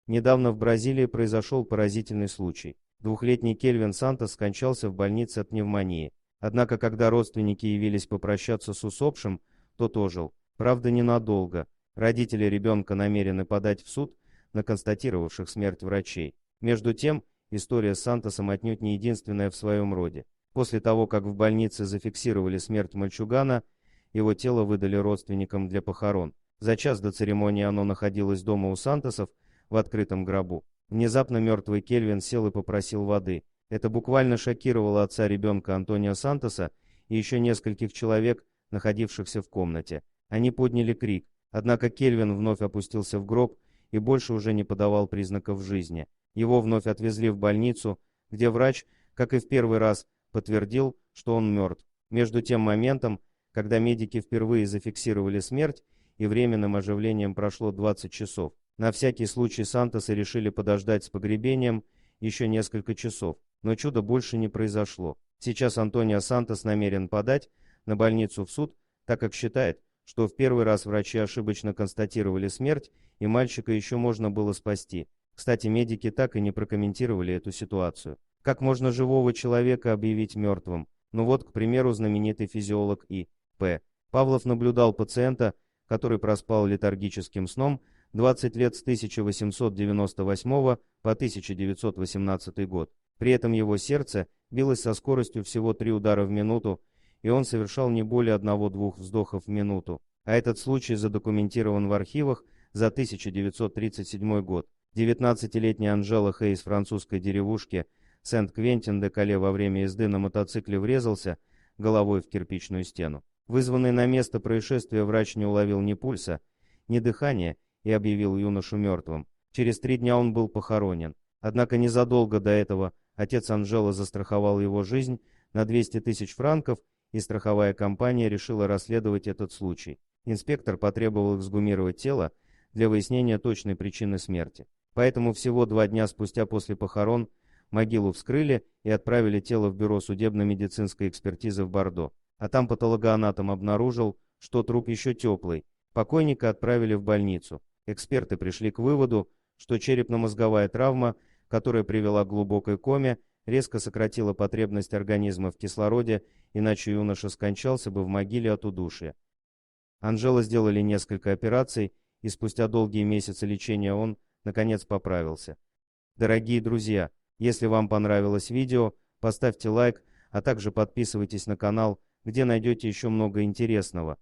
Недавно в Бразилии произошел поразительный случай. Двухлетний Кельвин Сантос скончался в больнице от пневмонии. Однако, когда родственники явились попрощаться с усопшим, тот ожил. Правда, ненадолго. Родители ребенка намерены подать в суд на констатировавших смерть врачей. Между тем, история с Сантосом отнюдь не единственная в своем роде. После того, как в больнице зафиксировали смерть мальчугана, его тело выдали родственникам для похорон. За час до церемонии оно находилось дома у Сантосов в открытом гробу. Внезапно мертвый Кельвин сел и попросил воды. Это буквально шокировало отца ребенка Антонио Сантоса и еще нескольких человек, находившихся в комнате. Они подняли крик, однако Кельвин вновь опустился в гроб и больше уже не подавал признаков жизни. Его вновь отвезли в больницу, где врач, как и в первый раз, подтвердил, что он мертв. Между тем моментом, когда медики впервые зафиксировали смерть, и временным оживлением прошло 20 часов. На всякий случай Сантосы решили подождать с погребением еще несколько часов, но чуда больше не произошло. Сейчас Антонио Сантос намерен подать на больницу в суд, так как считает, что в первый раз врачи ошибочно констатировали смерть, и мальчика еще можно было спасти. Кстати, медики так и не прокомментировали эту ситуацию. Как можно живого человека объявить мертвым? Ну вот, к примеру, знаменитый физиолог И.П. Павлов наблюдал пациента, который проспал летаргическим сном 20 лет с 1898 по 1918 год. При этом его сердце билось со скоростью всего 3 удара в минуту, и он совершал не более 1-2 вздохов в минуту. А этот случай задокументирован в архивах за 1937 год. 19-летняя Анжела Хей из французской деревушки Сент-Квентин-де-Кале во время езды на мотоцикле врезался головой в кирпичную стену. Вызванный на место происшествия врач не уловил ни пульса, ни дыхания и объявил юношу мертвым. Через 3 дня он был похоронен. Однако незадолго до этого отец Анжелы застраховал его жизнь на 200 тысяч франков, и страховая компания решила расследовать этот случай. Инспектор потребовал эксгумировать тело для выяснения точной причины смерти. Поэтому всего 2 дня спустя после похорон могилу вскрыли и отправили тело в бюро судебно-медицинской экспертизы в Бордо. А там патологоанатом обнаружил, что труп еще теплый. Покойника отправили в больницу. Эксперты пришли к выводу, что черепно-мозговая травма, которая привела к глубокой коме, резко сократила потребность организма в кислороде, иначе юноша скончался бы в могиле от удушья. Анжело сделали несколько операций, и спустя долгие месяцы лечения он, наконец, поправился. Дорогие друзья, если вам понравилось видео, поставьте лайк, а также подписывайтесь на канал, где найдете еще много интересного.